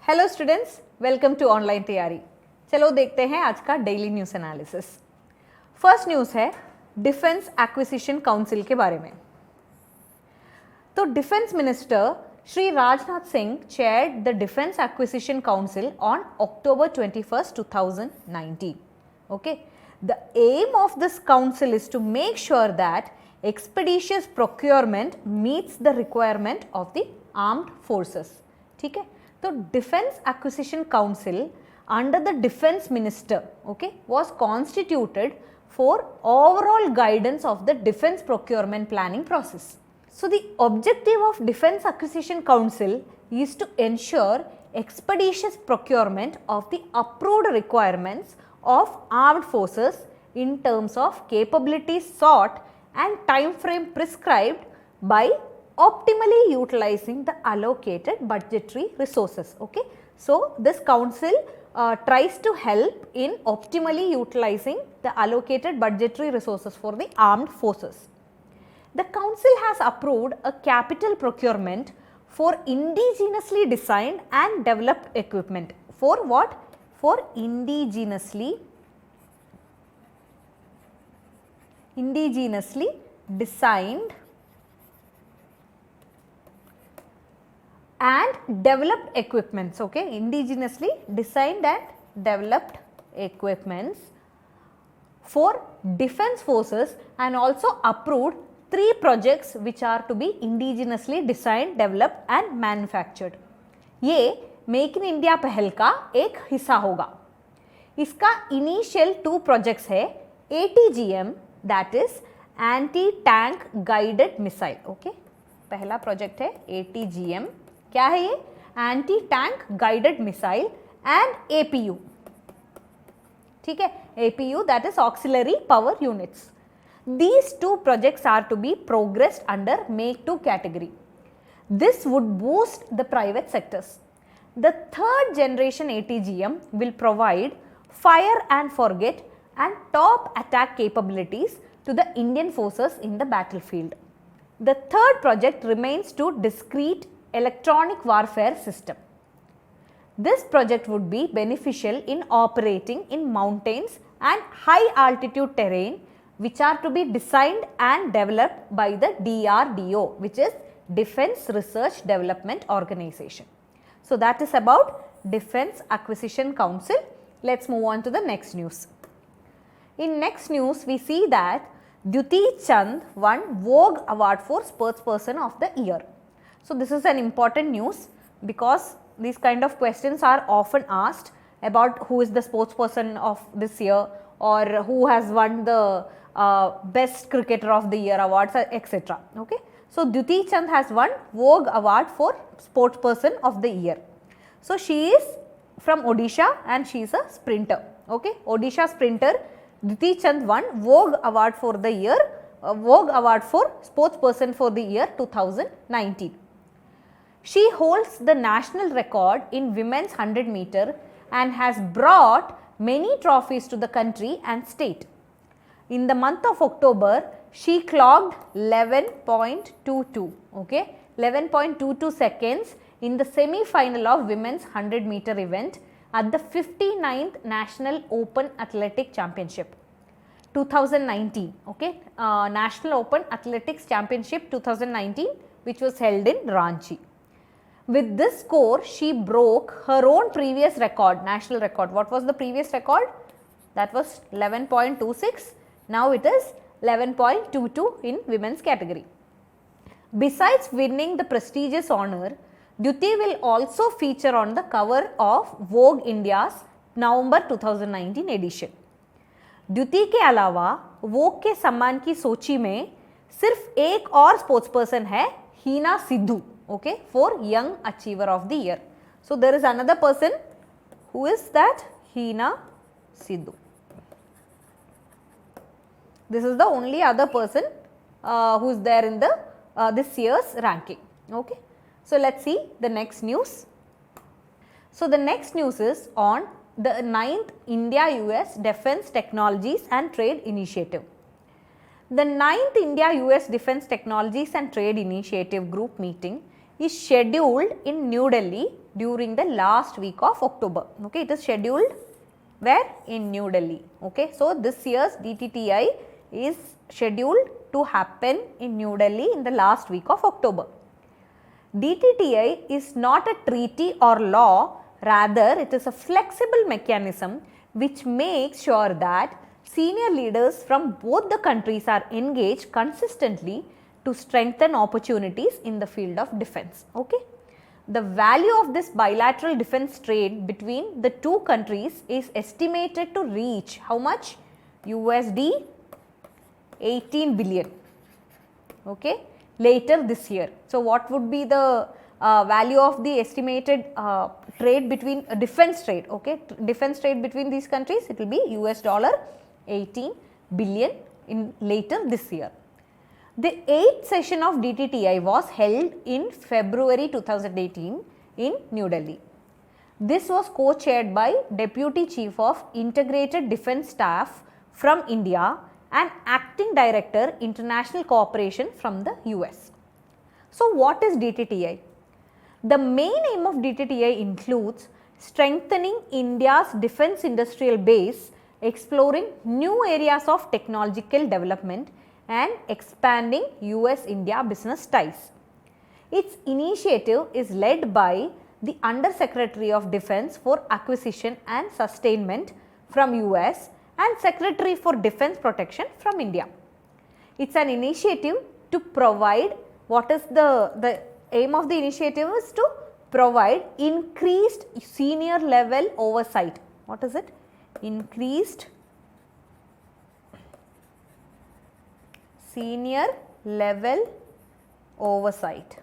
Hello students, welcome to online Tayyari. चलो देखते हैं आज का daily news analysis. First news है डिफेंस एक्विजिशन काउंसिल के बारे में। तो defence minister Shri Rajnath Singh chaired the Defence Acquisition Council on October 21st, 2019. Okay, the aim of this council is to make sure that expeditious procurement meets the requirement of the armed forces. ठीक है, तो defence Acquisition council under the defense minister, okay, was constituted for overall guidance of the defense procurement planning process. So the objective of defense acquisition council is to ensure expeditious procurement of the approved requirements of armed forces in terms of capabilities sought and time frame prescribed by optimally utilizing the allocated budgetary resources. Okay, so this council tries to help in optimally utilizing the allocated budgetary resources for the armed forces. The council has approved a capital procurement for indigenously designed and developed equipment. For what? For indigenously designed and developed equipments. Okay, indigenously designed and developed equipments for defense forces, and also approved 3 projects which are to be indigenously designed, developed and manufactured. ये make in India पहल का एक हिस्सा होगा। इसका initial 2 projects है ATGM, that is anti tank guided missile. Okay, पहला project है ATGM। क्या है ये? Anti tank guided missile and APU। ठीक है, APU that is auxiliary power units. These 2 projects are to be progressed under Make 2 category. This would boost the private sectors. The 3rd generation ATGM will provide fire and forget and top attack capabilities to the Indian forces in the battlefield. The 3rd project remains to discrete electronic warfare system. This project would be beneficial in operating in mountains and high altitude terrain, which are to be designed and developed by the DRDO, which is Defense Research Development Organization. So that is about Defense Acquisition Council. Let's move on to the next news. In next news, we see that Duti Chand won Vogue Award for Sportsperson of the Year. So this is an important news because these kind of questions are often asked about who is the sportsperson of this year, or who has won the best cricketer of the year awards, etc. Okay, so Duti Chand has won Vogue Award for Sportsperson of the Year. So she is from Odisha and she is a sprinter. Okay, Odisha sprinter Duti Chand won Vogue Award for the year, Vogue Award for Sportsperson for the year 2019. She holds the national record in women's 100 meter and has brought many trophies to the country and state. In the month of October, she clocked 11.22, okay, 11.22 seconds in the semi-final of women's 100 meter event at the 59th National Open Athletic Championship 2019, okay, National Open Athletics Championship 2019, which was held in Ranchi. With this score, she broke her own previous record, national record. What was the previous record? That was 11.26. Now it is 11.22 in women's category. Besides winning the prestigious honor, Duti will also feature on the cover of Vogue India's November 2019 edition. Duti के अलावा Vogue के सम्मान की सूची में सिर्फ एक और स्पोर्ट्स पर्सन है, हीना Sidhu, okay, for Young Achiever of the Year. So there is another person. Who is that? Hina Sidhu. This is the only other person who is there in the this year's ranking. Okay, so let's see the next news. So the next news is on the 9th India-US Defense Technologies and Trade Initiative. The 9th India-US Defense Technologies and Trade Initiative group meeting is scheduled in New Delhi during the last week of October. Okay, it is scheduled where? In New Delhi. Okay, so this year's DTTI is scheduled to happen in New Delhi in the last week of October. DTTI is not a treaty or law, rather it is a flexible mechanism which makes sure that senior leaders from both the countries are engaged consistently to strengthen opportunities in the field of defense. Okay. The value of this bilateral defense trade between the two countries is estimated to reach how much? USD 18 billion. Okay, later this year. So, what would be the value of the estimated trade between defense trade? Okay, defense trade between these countries, it will be US dollar 18 billion in later this year. The 8th session of DTTI was held in February 2018 in New Delhi. This was co-chaired by Deputy Chief of Integrated Defence Staff from India and Acting Director International Cooperation from the US. So, what is DTTI? The main aim of DTTI includes strengthening India's defence industrial base, exploring new areas of technological development and expanding US-India business ties. Its initiative is led by the Under Secretary of Defence for Acquisition and Sustainment from US and Secretary for Defence Protection from India. It is an initiative to provide, what is the aim of the initiative is to provide increased senior level oversight. What is it? Increased senior level oversight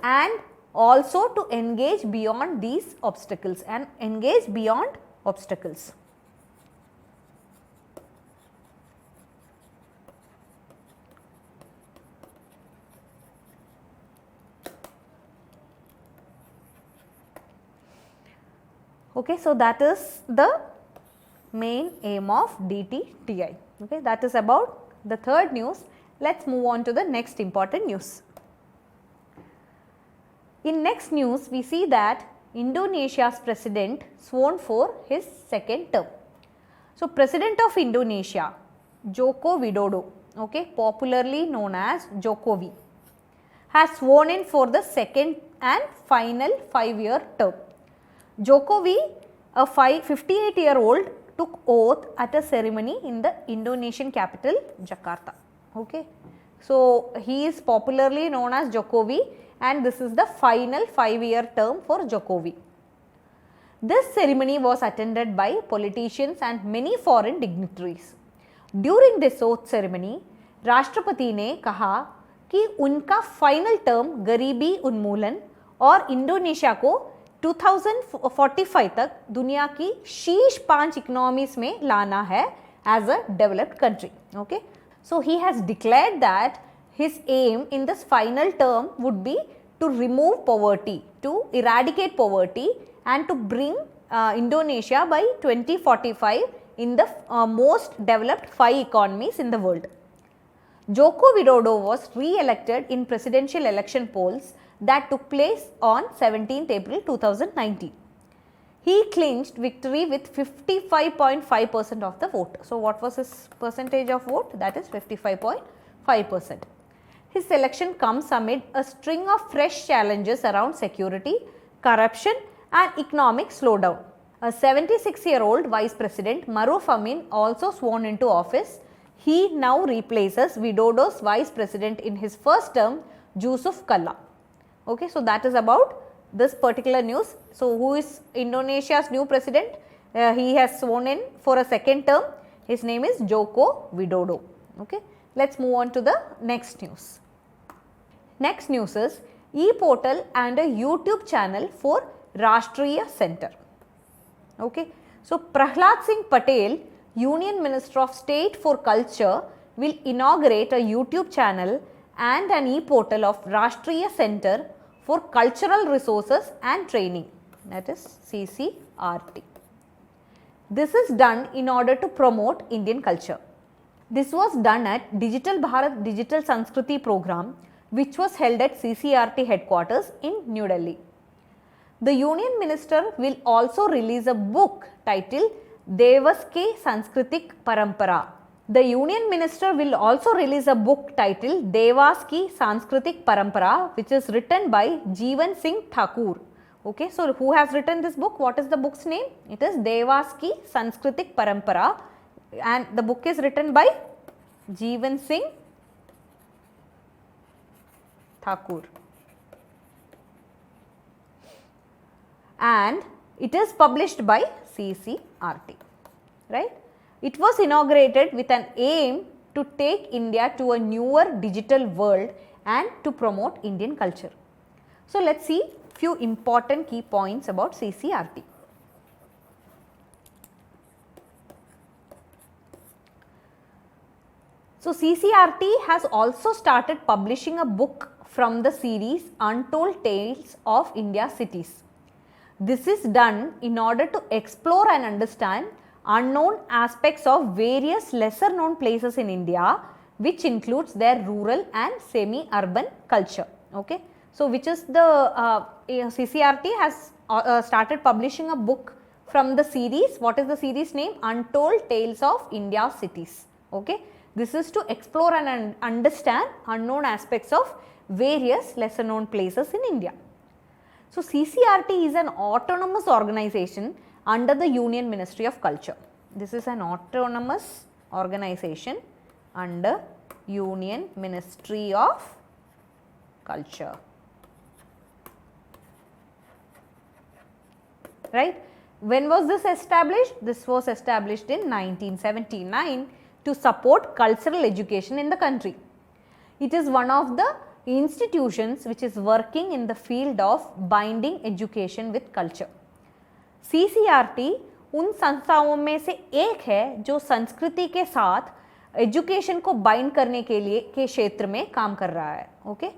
and also to engage beyond these obstacles and engage beyond obstacles. Okay, so that is the main aim of DTTI. Okay, that is about the third news. Let us move on to the next important news. In next news, we see that Indonesia's president sworn for his second term. So, President of Indonesia, Joko Widodo, okay, popularly known as Jokowi, has sworn in for the second and final 5-year term. Jokowi, a 58-year-old, took oath at a ceremony in the Indonesian capital Jakarta. Okay. So, he is popularly known as Jokowi and this is the final 5-year term for Jokowi. This ceremony was attended by politicians and many foreign dignitaries. During this oath ceremony, राष्ट्रपति ने कहा कि उनका final term गरीबी उन्मूलन और Indonesia को 2045 तक दुनिया की शीर्ष 5 इकोनॉमीज में लाना है as a developed country. Okay. So, he has declared that his aim in this final term would be to remove poverty, to eradicate poverty and to bring Indonesia by 2045 in the most developed 5 economies in the world. Joko Widodo was re-elected in presidential election polls that took place on 17th April 2019. He clinched victory with 55.5% of the vote. So, what was his percentage of vote? That is 55.5%. His election comes amid a string of fresh challenges around security, corruption and economic slowdown. A 76-year-old Vice President Maruf Amin also sworn into office. He now replaces Widodo's Vice President in his first term, Yusuf Kalla. Okay, so that is about this particular news. So, who is Indonesia's new president? He has sworn in for a second term. His name is Joko Widodo. Okay, let us move on to the next news. Next news is e-portal and a YouTube channel for Rashtriya Center. Okay, so Prahlad Singh Patel, Union Minister of State for Culture, will inaugurate a YouTube channel and an e-portal of Rashtriya Center for Cultural Resources and Training, that is CCRT. This is done in order to promote Indian culture. This was done at Digital Bharat Digital Sanskriti program, which was held at CCRT headquarters in New Delhi. The Union Minister will also release a book titled Devas Ki Sanskritik Parampara. The Union Minister will also release a book titled Devas Ki Sanskritik Parampara, which is written by Jeevan Singh Thakur. Okay, so who has written this book? What is the book's name? It is Devas Ki Sanskritik Parampara, and the book is written by Jeevan Singh Thakur. And it is published by CCRT, right? It was inaugurated with an aim to take India to a newer digital world and to promote Indian culture. So, let us see few important key points about CCRT. So, CCRT has also started publishing a book from the series Untold Tales of India's Cities. This is done in order to explore and understand unknown aspects of various lesser known places in India, which includes their rural and semi-urban culture. Okay. So, which is the CCRT has started publishing a book from the series. What is the series name? Untold Tales of India's Cities. Okay. This is to explore and understand unknown aspects of various lesser known places in India. So, CCRT is an autonomous organization under the Union Ministry of Culture. This is an autonomous organization under Union Ministry of Culture. Right? When was this established? This was established in 1979 to support cultural education in the country. It is one of the institutions which is working in the field of binding education with culture. CCRT उन संस्थाओं में से एक है जो संस्कृति के साथ एजुकेशन को बाइंड करने के लिए के क्षेत्र में काम कर रहा है. Okay,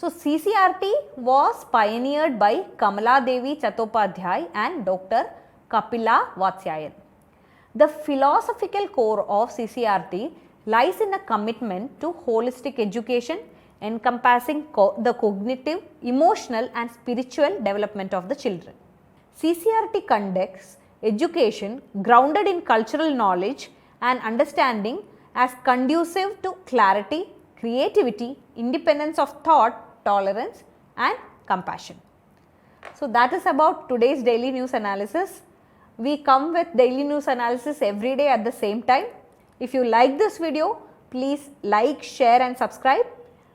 so CCRT was pioneered by Kamala Devi Chattopadhyay and Dr. Kapila Vatsyayan. The philosophical core of CCRT lies in a commitment to holistic education encompassing the cognitive, emotional and spiritual development of the children. CCRT conducts education grounded in cultural knowledge and understanding as conducive to clarity, creativity, independence of thought, tolerance and compassion. So, that is about today's daily news analysis. We come with daily news analysis every day at the same time. If you like this video, please like, share and subscribe.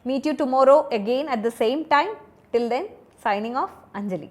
Meet you tomorrow again at the same time. Till then, signing off, Anjali.